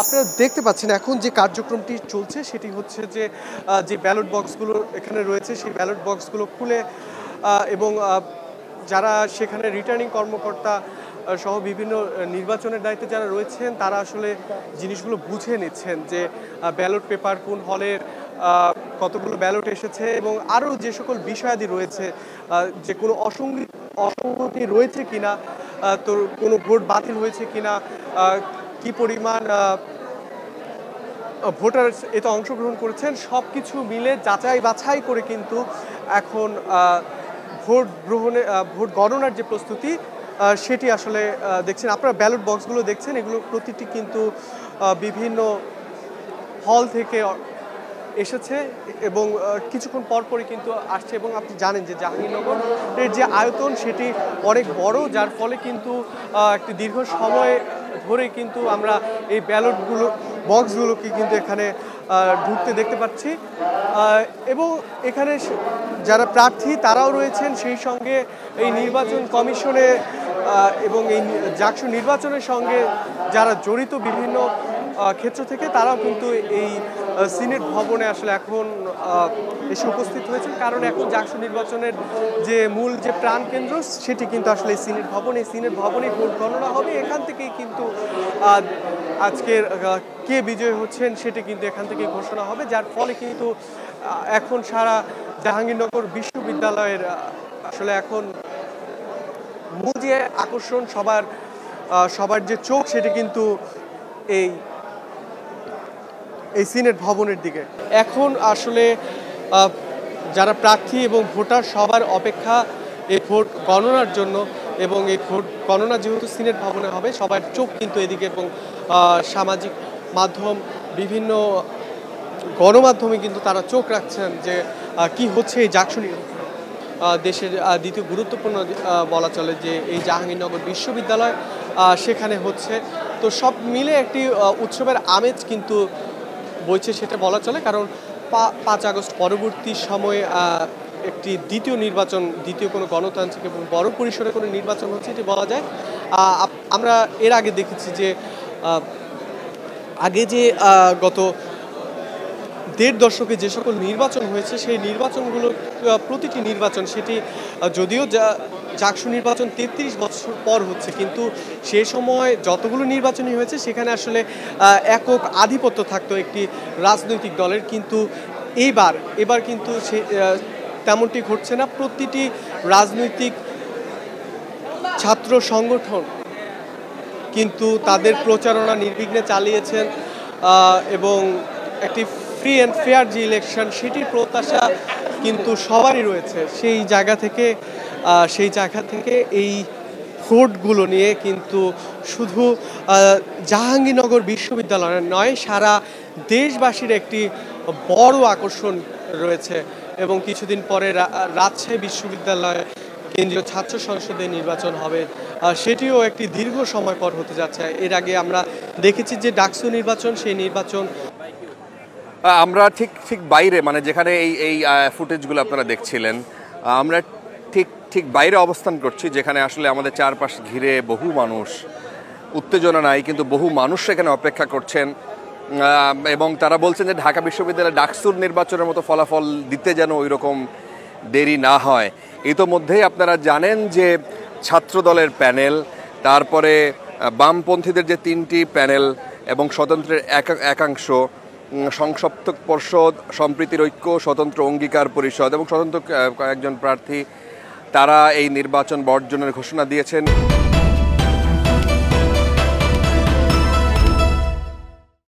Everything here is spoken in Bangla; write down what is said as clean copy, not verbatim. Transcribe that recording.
আপনারা দেখতে পাচ্ছেন এখন যে কার্যক্রমটি চলছে সেটি হচ্ছে যে ব্যালট বক্সগুলো এখানে রয়েছে সেই ব্যালট বক্সগুলো খুলে এবং যারা সেখানে রিটার্নিং কর্মকর্তা সহ বিভিন্ন নির্বাচনের দায়িত্বে যারা রয়েছেন তারা আসলে জিনিসগুলো বুঝে নিচ্ছেন যে ব্যালট পেপার কোন হলের কতগুলো ব্যালট এসেছে এবং আরও যে সকল বিষয়াদি রয়েছে যে কোনো অসঙ্গতি রয়েছে কিনা, তো কোনো ভোট বাতিল হয়েছে কিনা, কি পরিমাণ ভোটার এতে অংশগ্রহণ করেছেন সব কিছু মিলে যাচাই বাছাই করে কিন্তু এখন ভোট গণনার যে প্রস্তুতি সেটি আসলে দেখছেন। আপনারা ব্যালট বক্সগুলো দেখছেন, এগুলো প্রতিটি কিন্তু বিভিন্ন হল থেকে এসেছে এবং কিছুক্ষণ পরপরই কিন্তু আসছে। এবং আপনি জানেন যে জাহাঙ্গীরনগরের যে আয়তন সেটি অনেক বড়, যার ফলে কিন্তু একটি দীর্ঘ সময় ধরে কিন্তু আমরা এই বক্সগুলোকে কিন্তু এখানে ঢুকতে দেখতে পাচ্ছি এবং এখানে যারা প্রার্থী তারাও রয়েছেন, সেই সঙ্গে এই নির্বাচন কমিশনে এবং এই জাকসু নির্বাচনের সঙ্গে যারা জড়িত বিভিন্ন ক্ষেত্র থেকে তারাও কিন্তু এই সিনেট ভবনে আসলে এখন এসে উপস্থিত হয়েছেন। কারণ এখন জাকসু নির্বাচনের যে মূল যে প্রাণকেন্দ্র সেটি কিন্তু আসলে এই সিনেট ভবনে ভোট গণনা হবে। এখান থেকেই কিন্তু আজকের কে বিজয় হচ্ছেন সেটি কিন্তু এখান থেকে ঘোষণা হবে, যার ফলে কিন্তু এখন সারা জাহাঙ্গীরনগর বিশ্ববিদ্যালয়ের আসলে এখন মূল যে আকর্ষণ সবার যে চোখ সেটি কিন্তু এই সিনেট ভবনের দিকে। এখন আসলে যারা প্রার্থী এবং ভোটার সবার অপেক্ষা এই ভোট গণনার জন্য এবং এই ভোট গণনা যেহেতু সিনেট ভবনে হবে সবার চোখ কিন্তু এদিকে এবং সামাজিক মাধ্যম বিভিন্ন গণমাধ্যমে কিন্তু তারা চোখ রাখছেন যে কি হচ্ছে এই জাকসু দেশের দ্বিতীয় গুরুত্বপূর্ণ বলা চলে যে এই জাহাঙ্গীরনগর বিশ্ববিদ্যালয় সেখানে হচ্ছে। তো সব মিলে একটি উৎসবের আমেজ কিন্তু বইছে সেটা বলা চলে, কারণ 5 আগস্ট পরবর্তী সময়ে একটি দ্বিতীয় কোনো গণতান্ত্রিক এবং বড় পরিসরে কোনো নির্বাচন হচ্ছে এটি বলা যায়। আমরা এর আগে দেখেছি যে আগে যে গত 1.5 দশকে যে সকল নির্বাচন হয়েছে সেই নির্বাচনগুলো প্রতিটি নির্বাচন সেটি যদিও জাকসু নির্বাচন 33 বছর পর হচ্ছে, কিন্তু সেই সময় যতগুলো নির্বাচনই হয়েছে সেখানে আসলে একক আধিপত্য থাকতো একটি রাজনৈতিক দলের, কিন্তু এবার কিন্তু তেমনটি ঘটছে না। প্রতিটি রাজনৈতিক ছাত্র সংগঠন কিন্তু তাদের প্রচারণা নির্বিঘ্নে চালিয়েছেন এবং একটি ফ্রি অ্যান্ড ফেয়ার যে ইলেকশন সেটির প্রত্যাশা কিন্তু সবারই রয়েছে। সেই জায়গা থেকে এই ভোটগুলো নিয়ে কিন্তু শুধু জাহাঙ্গীরনগর বিশ্ববিদ্যালয়ের নয় সারা দেশবাসীর একটি বড় আকর্ষণ রয়েছে। এবং কিছুদিন পরে রাজশাহী বিশ্ববিদ্যালয়ে কেন্দ্রীয় ছাত্র সংসদে নির্বাচন হবে, সেটিও একটি দীর্ঘ সময় পর হতে যাচ্ছে। এর আগে আমরা দেখেছি যে ডাকসু নির্বাচন, সেই নির্বাচন আমরা ঠিক বাইরে, মানে যেখানে এই ফুটেজগুলো আপনারা দেখছিলেন, আমরা ঠিক বাইরে অবস্থান করছি, যেখানে আসলে আমাদের চারপাশ ঘিরে বহু মানুষ, উত্তেজনা নাই কিন্তু বহু মানুষ সেখানে অপেক্ষা করছেন এবং তারা বলছেন যে ঢাকা বিশ্ববিদ্যালয়ে ডাকসুর নির্বাচনের মতো ফলাফল দিতে যেন ওই রকম দেরি না হয়। ইতোমধ্যেই আপনারা জানেন যে ছাত্র দলের প্যানেল, তারপরে বামপন্থীদের যে 3টি প্যানেল এবং স্বতন্ত্রের একাংশ, সংসপ্তক পর্ষদ, সম্প্রীতির ঐক্য, স্বতন্ত্র অঙ্গীকার পরিষদ এবং স্বতন্ত্র কয়েকজন প্রার্থী তারা এই নির্বাচন বর্জনের ঘোষণা দিয়েছেন।